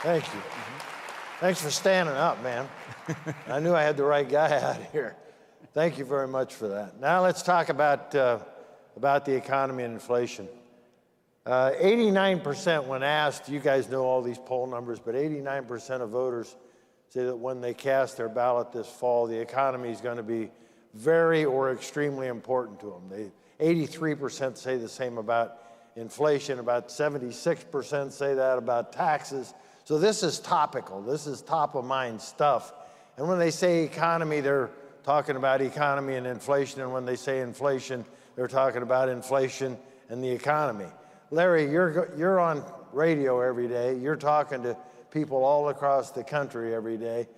Thank you. Thanks for standing up, man. I knew I had the right guy out here. Thank you very much for that. Now let's talk about the economy and inflation. 89% when asked, you guys know all these poll numbers, but 89% of voters say that when they cast their ballot this fall, the economy is going to be very or extremely important to them. 83% say the same about inflation, about 76% say that about taxes. So this is topical. This is top of mind stuff. And when they say economy, they're talking about economy and inflation. And when they say inflation, they're talking about inflation and the economy. Larry, you're on radio every day. You're talking to people all across the country every day.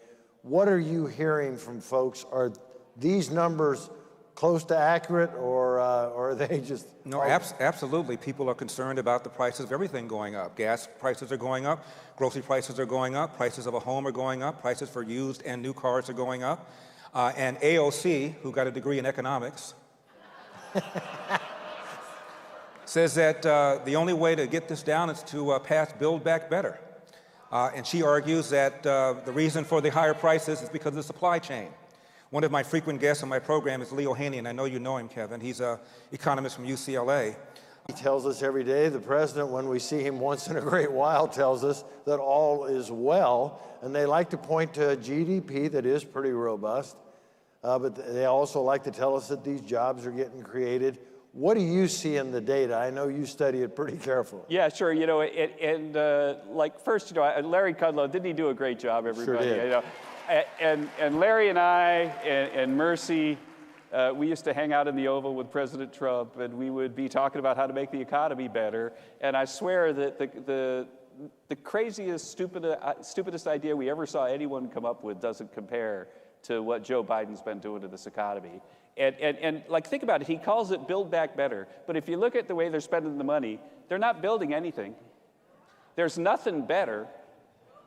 What are you hearing from folks? Are these numbers close to accurate, or are they just... No, absolutely. People are concerned about the prices of everything going up. Gas prices are going up, grocery prices are going up, prices of a home are going up, prices for used and new cars are going up. And AOC, who got a degree in economics, says that the only way to get this down is to pass Build Back Better. And she argues that the reason for the higher prices is because of the supply chain. One of my frequent guests on my program is Leo Haney, and I know you know him, Kevin. He's an economist from UCLA. He tells us every day, the president, when we see him once in a great while, tells us that all is well. And they like to point to a GDP that is pretty robust. But they also like to tell us that these jobs are getting created. What do you see in the data? I know you study it pretty carefully. Yeah, sure. You know, like first, you know, Larry Kudlow, didn't he do a great job, everybody? Sure did. You know? And Larry and I and Mercy, we used to hang out in the Oval with President Trump, and we would be talking about how to make the economy better. And I swear that the craziest, stupidest idea we ever saw anyone come up with doesn't compare to what Joe Biden's been doing to this economy. And like, think about it. He calls it Build Back Better. But if you look at the way they're spending the money, they're not building anything. There's nothing better.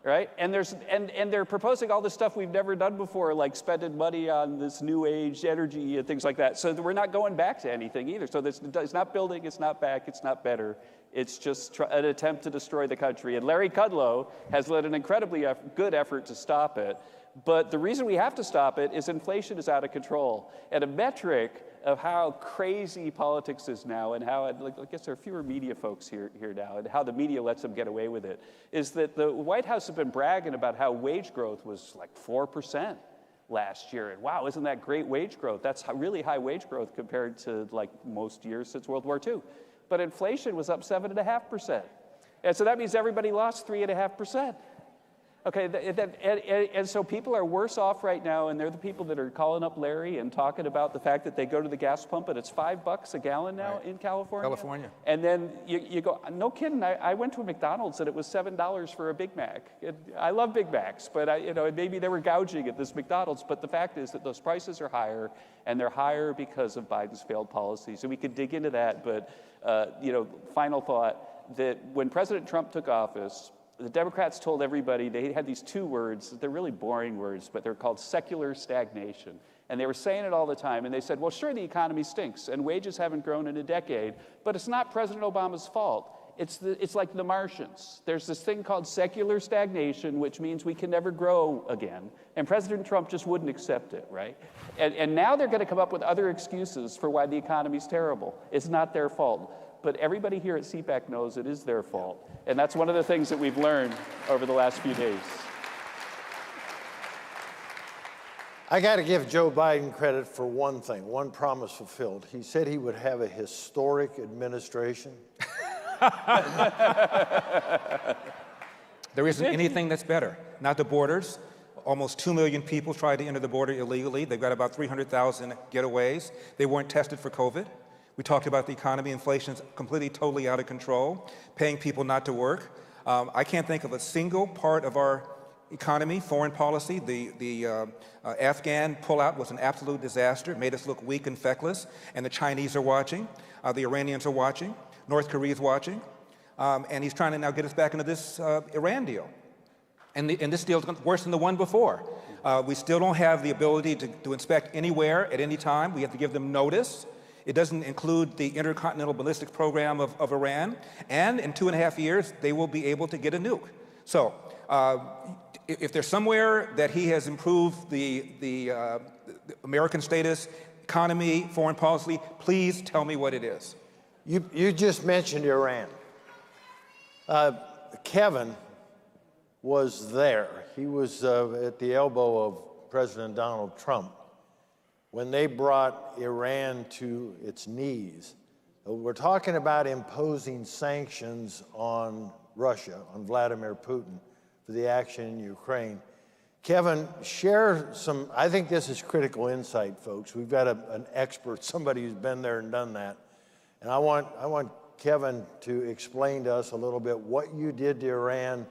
Right? And they're proposing all this stuff we've never done before, like spending money on this new age energy and things like that. So we're not going back to anything either. So it's not building, it's not back, it's not better. It's just an attempt to destroy the country. And Larry Kudlow has led an incredibly good effort to stop it. But the reason we have to stop it is inflation is out of control. And a metric of how crazy politics is now, and how, I guess there are fewer media folks here now, and how the media lets them get away with it, is that the White House has been bragging about how wage growth was like 4% last year. And wow, isn't that great wage growth? That's really high wage growth compared to like most years since World War II. But inflation was up 7.5%. And so that means everybody lost 3.5%. Okay, and so people are worse off right now, and they're the people that are calling up Larry and talking about the fact that they go to the gas pump and it's $5 a gallon now in California. And then you go, no kidding, I went to a McDonald's and it was $7 for a Big Mac. I love Big Macs, but maybe they were gouging at this McDonald's, but the fact is that those prices are higher, and they're higher because of Biden's failed policies. And we could dig into that, but final thought, that when President Trump took office, the Democrats told everybody, they had these two words, they're really boring words, but they're called secular stagnation. And they were saying it all the time, and they said, well, sure, the economy stinks, and wages haven't grown in a decade, but it's not President Obama's fault. It's like the Martians. There's this thing called secular stagnation, which means we can never grow again. And President Trump just wouldn't accept it, right? And now they're going to come up with other excuses for why the economy's terrible. It's not their fault. But everybody here at CPAC knows it is their fault. And that's one of the things that we've learned over the last few days. I got to give Joe Biden credit for one thing, one promise fulfilled. He said he would have a historic administration. There isn't anything that's better. Not the borders. Almost 2 million people tried to enter the border illegally. They've got about 300,000 getaways. They weren't tested for COVID. We talked about the economy. Inflation's completely, totally out of control, paying people not to work. I can't think of a single part of our economy, foreign policy. The Afghan pullout was an absolute disaster. It made us look weak and feckless. And the Chinese are watching. The Iranians are watching. North Korea's watching. And he's trying to now get us back into this Iran deal. And this deal is worse than the one before. We still don't have the ability to inspect anywhere at any time. We have to give them notice. It doesn't include the intercontinental ballistic program of Iran. And in 2.5 years, they will be able to get a nuke. So If there's somewhere that he has improved the American status, economy, foreign policy, please tell me what it is. You just mentioned Iran. Kevin was there. He was at the elbow of President Donald Trump when they brought Iran to its knees. We're talking about imposing sanctions on Russia, on Vladimir Putin, for the action in Ukraine. Kevin, share some, I think this is critical insight, folks. We've got an expert, somebody who's been there and done that. And I want Kevin to explain to us a little bit what you did to Iran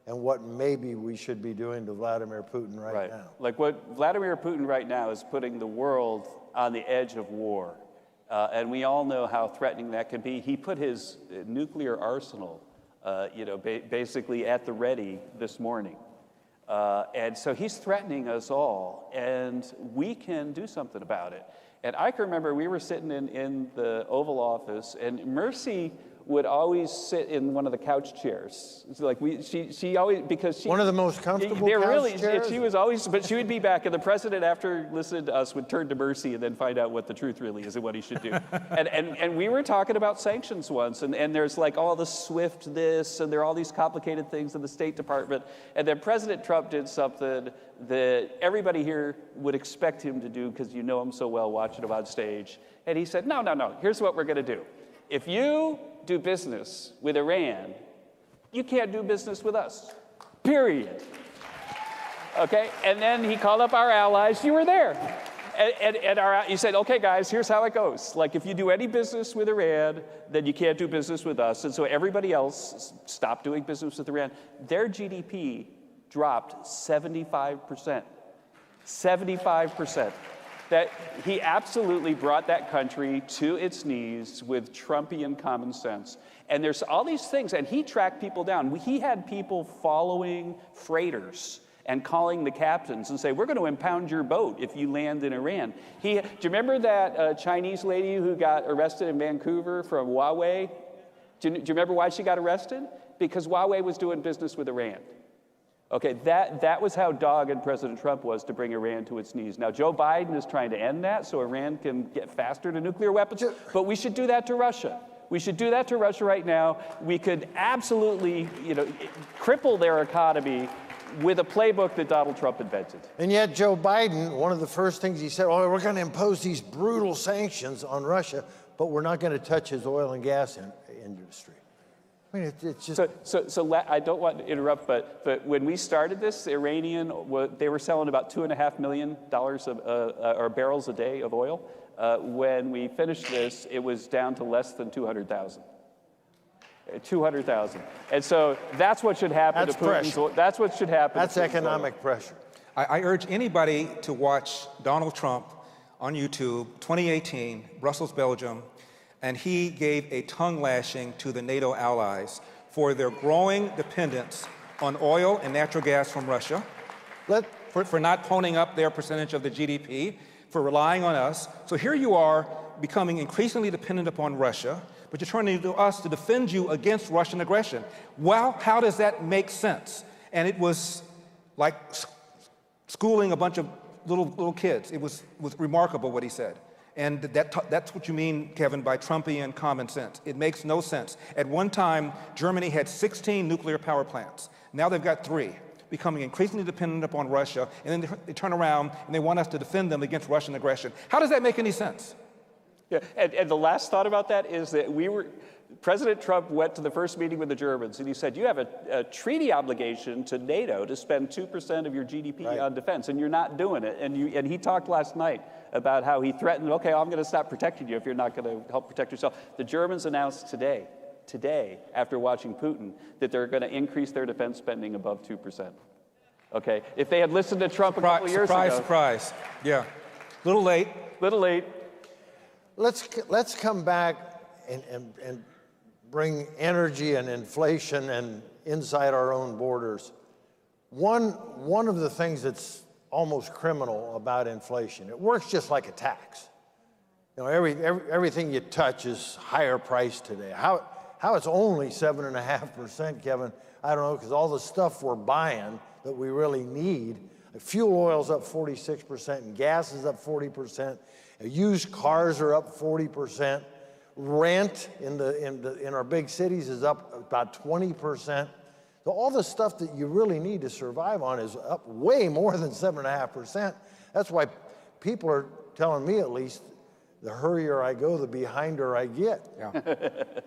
and what maybe we should be doing to Vladimir Putin right now. Like what Vladimir Putin right now is putting the world on the edge of war. And we all know how threatening that can be. He put his nuclear arsenal, basically at the ready this morning. And so he's threatening us all, and we can do something about it. And I can remember we were sitting in the Oval Office, and Mercy would always sit in one of the couch chairs. It's like she always, because she— One of the most comfortable couch chairs? She was always, but she would be back, and the president, after listening to us, would turn to Mercy and then find out what the truth really is and what he should do. and we were talking about sanctions once, and there's like all the SWIFT this, and there are all these complicated things in the State Department, and then President Trump did something that everybody here would expect him to do because you know him so well watching him on stage. And he said, no, here's what we're gonna do. If you do business with Iran, you can't do business with us, period. Okay, and then he called up our allies, you were there. And he said, okay guys, here's how it goes. Like if you do any business with Iran, then you can't do business with us. And so everybody else stopped doing business with Iran. Their GDP dropped 75%, 75%. That he absolutely brought that country to its knees with Trumpian common sense. And there's all these things, and he tracked people down. He had people following freighters and calling the captains and say, we're going to impound your boat if you land in Iran. Do you remember that Chinese lady who got arrested in Vancouver from Huawei? Do you remember why she got arrested? Because Huawei was doing business with Iran. Okay, that was how dogged President Trump was to bring Iran to its knees. Now, Joe Biden is trying to end that so Iran can get faster to nuclear weapons, but we should do that to Russia. We should do that to Russia right now. We could absolutely, cripple their economy with a playbook that Donald Trump invented. And yet Joe Biden, one of the first things he said, we're going to impose these brutal sanctions on Russia, but we're not going to touch his oil and gas industry. I mean, it's just... So I don't want to interrupt, but when we started this, the Iranian, they were selling about $2.5 million or barrels a day of oil. When we finished this, it was down to less than 200,000. 200,000. And so that's what should happen to Putin. That's what should happen. That's economic pressure. I urge anybody to watch Donald Trump on YouTube, 2018, Brussels, Belgium, and he gave a tongue lashing to the NATO allies for their growing dependence on oil and natural gas from Russia, for not ponying up their percentage of the GDP, for relying on us. So here you are becoming increasingly dependent upon Russia, but you're turning to us to defend you against Russian aggression. Well, how does that make sense? And it was like schooling a bunch of little kids. It was remarkable what he said. And that's what you mean, Kevin, by Trumpian common sense. It makes no sense. At one time, Germany had 16 nuclear power plants. Now they've got 3, becoming increasingly dependent upon Russia, and then they turn around and they want us to defend them against Russian aggression. How does that make any sense? Yeah, and the last thought about that is that President Trump went to the first meeting with the Germans, and he said, you have a treaty obligation to NATO to spend 2% of your GDP on defense, and you're not doing it. And he talked last night about how he threatened, okay, I'm going to stop protecting you if you're not going to help protect yourself. The Germans announced today, after watching Putin, that they're going to increase their defense spending above 2%. Okay? If they had listened to Trump a couple years ago. Surprise. Yeah. Little late. Little late. Let's come back and bring energy and inflation and inside our own borders. One of the things that's almost criminal about inflation, it works just like a tax. Everything you touch is higher priced today. How How it's only 7.5%, Kevin, I don't know, because all the stuff we're buying that we really need, fuel oil's up 46%, and gas is up 40%, used cars are up 40%, rent in our big cities is up about 20%. So all the stuff that you really need to survive on is up way more than 7.5%. That's why people are telling me, at least, the hurrier I go, the behinder I get. Yeah.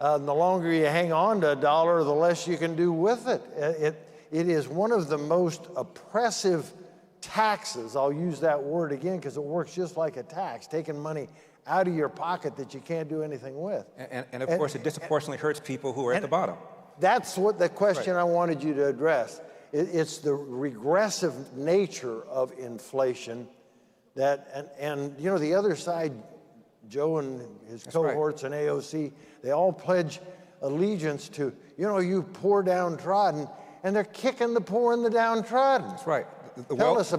And the longer you hang on to a dollar, the less you can do with it. It is one of the most oppressive taxes. I'll use that word again because it works just like a tax, taking money out of your pocket that you can't do anything with. And of course, it disproportionately hurts people who are at the bottom. That's what the question I wanted you to address. It's the regressive nature of inflation that, and you know, the other side, Joe and his cohorts and AOC, they all pledge allegiance to, you know, you poor downtrodden, and they're kicking the poor and the downtrodden. That's right. Tell us,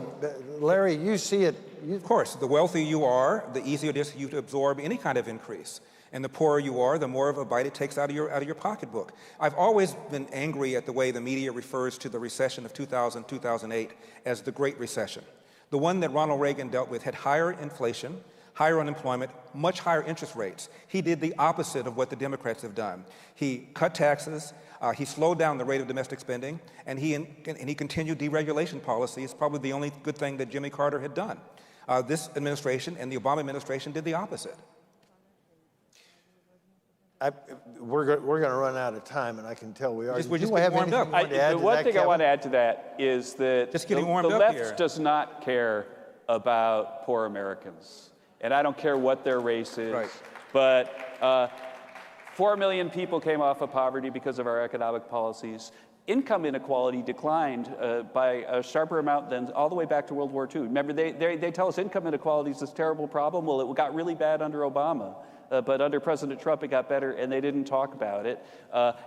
Larry, you see it. Of course, the wealthier you are, the easier it is for you to absorb any kind of increase. And the poorer you are, the more of a bite it takes out of your pocketbook. I've always been angry at the way the media refers to the recession of 2000, 2008 as the Great Recession. The one that Ronald Reagan dealt with had higher inflation, higher unemployment, much higher interest rates. He did the opposite of what the Democrats have done. He cut taxes, he slowed down the rate of domestic spending, and he continued deregulation policies, probably the only good thing that Jimmy Carter had done. This administration and the Obama administration did the opposite. We're going to run out of time, and I can tell we are. We're just getting warmed up. The one thing I want to add to that is that the left does not care about poor Americans. And I don't care what their race is. Right. But 4 million people came off of poverty because of our economic policies. Income inequality declined by a sharper amount than all the way back to World War II. Remember, they tell us income inequality is this terrible problem. Well, it got really bad under Obama. But under President Trump, it got better, and they didn't talk about it.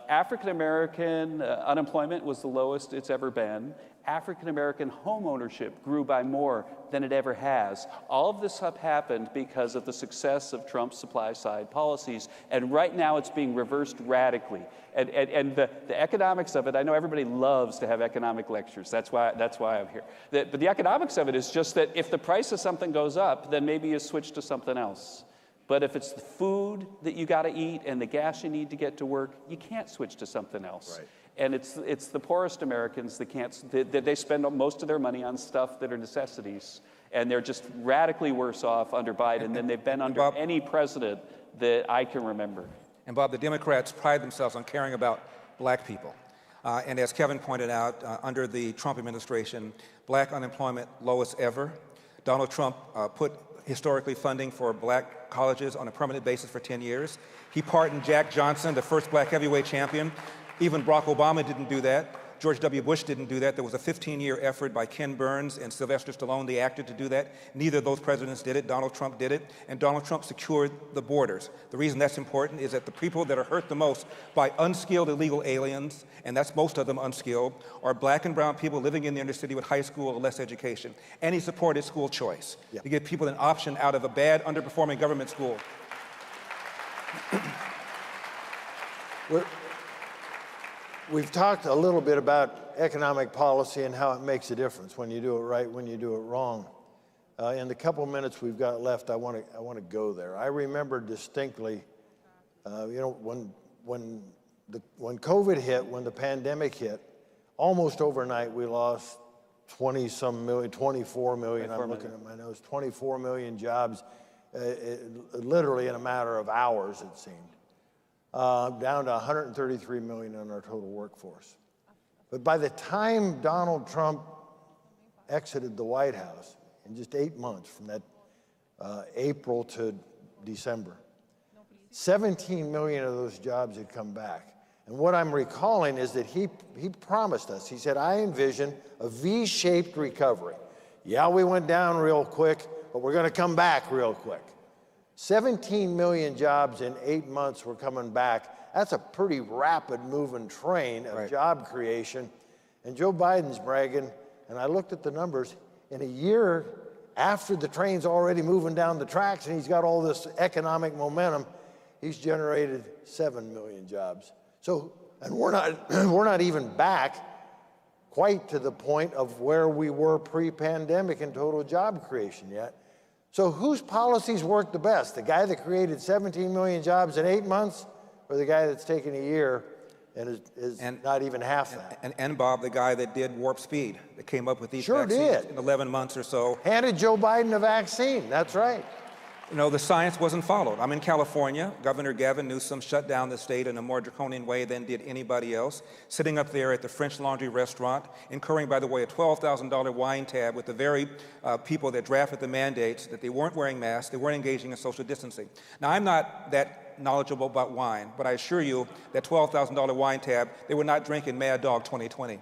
African-American unemployment was the lowest it's ever been. African-American home ownership grew by more than it ever has. All of this happened because of the success of Trump's supply-side policies, and right now it's being reversed radically. And the economics of it, I know everybody loves to have economic lectures. That's why I'm here. But the economics of it is just that if the price of something goes up, then maybe you switch to something else. But if it's the food that you got to eat and the gas you need to get to work, you can't switch to something else. Right. And it's the poorest Americans that can't, that they spend most of their money on stuff that are necessities. And they're just radically worse off under Biden than they've been under any president that I can remember. And Bob, the Democrats pride themselves on caring about black people. And as Kevin pointed out, under the Trump administration, black unemployment lowest ever. Donald Trump put historically funding for black colleges on a permanent basis for 10 years. He pardoned Jack Johnson, the first black heavyweight champion. Even Barack Obama didn't do that. George W. Bush didn't do that. There was a 15-year effort by Ken Burns and Sylvester Stallone, the actor, to do that. Neither of those presidents did it. Donald Trump did it. And Donald Trump secured the borders. The reason that's important is that the people that are hurt the most by unskilled illegal aliens, and that's most of them unskilled, are black and brown people living in the inner city with high school or less education. And he supported school choice to give people an option out of a bad, underperforming government school. We've talked a little bit about economic policy and how it makes a difference when you do it right, when you do it wrong. In the couple minutes we've got left, I want to go there. I remember distinctly, you know, when COVID hit, when the pandemic hit, almost overnight we lost 20-some million, 24 million. I'm looking at my nose, 24 million jobs, literally in a matter of hours, it seemed. Down to 133 million in our total workforce. But by the time Donald Trump exited the White House, in just 8 months, from that April to December, 17 million of those jobs had come back. And what I'm recalling is that he promised us, he said, I envision a V-shaped recovery. Yeah, we went down real quick, but we're going to come back real quick. 17 million jobs in 8 months were coming back. That's a pretty rapid moving train of job creation. And Joe Biden's bragging, and I looked at the numbers, in a year after the train's already moving down the tracks and he's got all this economic momentum, he's generated 7 million jobs. So, and we're not even back quite to the point of where we were pre-pandemic in total job creation yet. So whose policies work the best? The guy that created 17 million jobs in 8 months, or the guy that's taken a year and is not even half that? And Bob, the guy that did warp speed, that came up with these Sure vaccines did. in 11 months or so. Handed Joe Biden a vaccine, that's right. You know, the science wasn't followed. I'm in California. Governor Gavin Newsom shut down the state in a more draconian way than did anybody else, sitting up there at the French Laundry restaurant, incurring, by the way, a $12,000 wine tab with the very people that drafted the mandates that they weren't wearing masks, they weren't engaging in social distancing. Now, I'm not that knowledgeable about wine, but I assure you that $12,000 wine tab, they were not drinking Mad Dog 2020.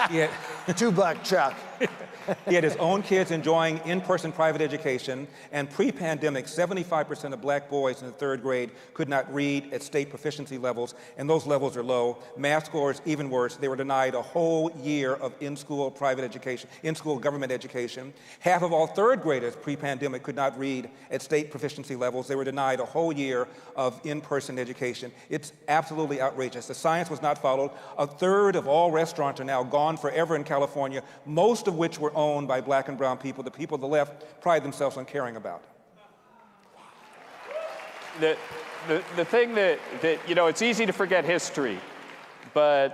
Yeah. $2 Chuck. He had his own kids enjoying in-person private education, and pre-pandemic, 75% of black boys in the 3rd grade could not read at state proficiency levels, and those levels are low. Math scores, even worse. They were denied a whole year of in-school private education, in-school government education. Half of all 3rd graders pre-pandemic could not read at state proficiency levels. They were denied a whole year of in-person education. It's absolutely outrageous. The science was not followed. A third of all restaurants are now gone forever in California, most of which were owned by black and brown people, the people the left pride themselves on caring about. The thing that, you know, it's easy to forget history, but,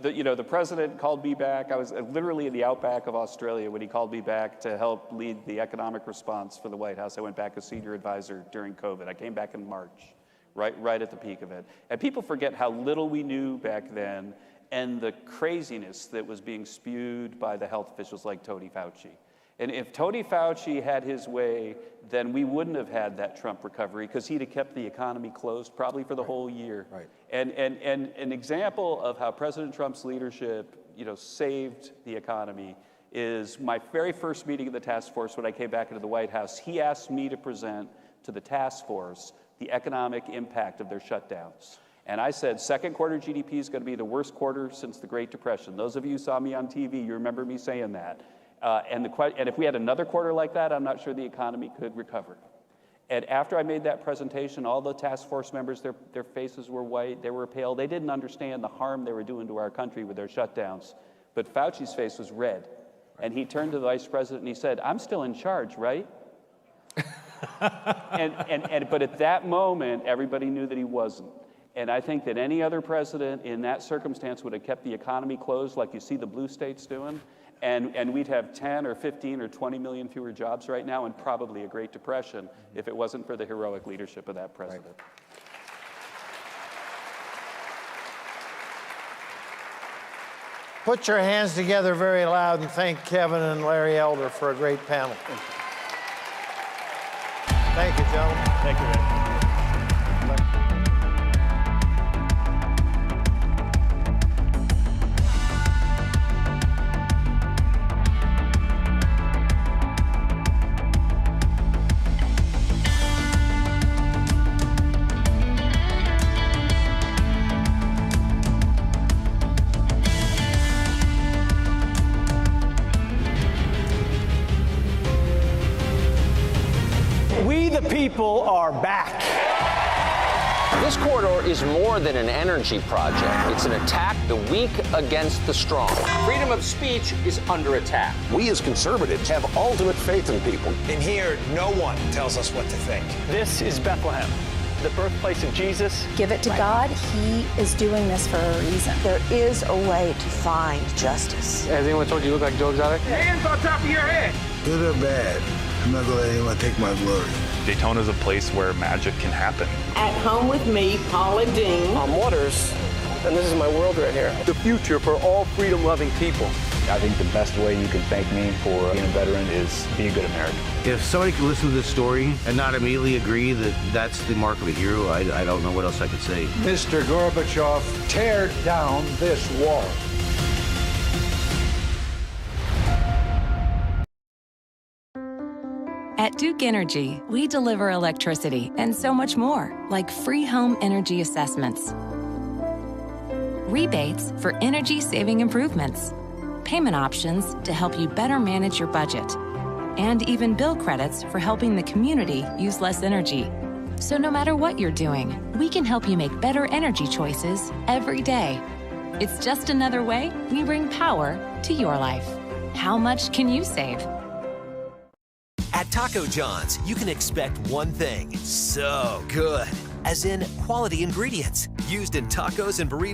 the president called me back. I was literally in the outback of Australia when he called me back to help lead the economic response for the White House. I went back as senior advisor during COVID. I came back in March, right at the peak of it. And people forget how little we knew back then and the craziness that was being spewed by the health officials like Tony Fauci. And if Tony Fauci had his way, then we wouldn't have had that Trump recovery because he'd have kept the economy closed probably for the whole year. Right. And an example of how President Trump's leadership, saved the economy is my very first meeting of the task force when I came back into the White House. He asked me to present to the task force the economic impact of their shutdowns. And I said, second quarter GDP is going to be the worst quarter since the Great Depression. Those of you who saw me on TV, you remember me saying that. And if we had another quarter like that, I'm not sure the economy could recover. And after I made that presentation, all the task force members, their faces were white, they were pale. They didn't understand the harm they were doing to our country with their shutdowns. But Fauci's face was red. And he turned to the vice president and he said, I'm still in charge, right? But at that moment, everybody knew that he wasn't. And I think that any other president in that circumstance would have kept the economy closed like you see the blue states doing, and we'd have 10 or 15 or 20 million fewer jobs right now and probably a Great Depression if it wasn't for the heroic leadership of that president. Right. Put your hands together very loud and thank Kevin and Larry Elder for a great panel. Thank you, gentlemen. Thank you, Rick. People are back. This corridor is more than an energy project. It's an attack the weak against the strong. Freedom of speech is under attack. We as conservatives have ultimate faith in people. In here, no one tells us what to think. This is Bethlehem, the birthplace of Jesus. Give it to God. He is doing this for a reason. There is a way to find justice. Has anyone told you you look like Joe Exotic? Hands on top of your head. Good or bad, I'm not gonna let anyone take my glory. Daytona is a place where magic can happen. At home with me, Paula Dean. I'm Waters, and this is my world right here. The future for all freedom-loving people. I think the best way you can thank me for being a veteran is be a good American. If somebody can listen to this story and not immediately agree that that's the mark of a hero, I don't know what else I could say. Mr. Gorbachev, tear down this wall. At Duke Energy, we deliver electricity and so much more, like free home energy assessments, rebates for energy-saving improvements, payment options to help you better manage your budget, and even bill credits for helping the community use less energy. So no matter what you're doing, we can help you make better energy choices every day. It's just another way we bring power to your life. How much can you save? At Taco John's, you can expect one thing: so good. As in quality ingredients used in tacos and burritos.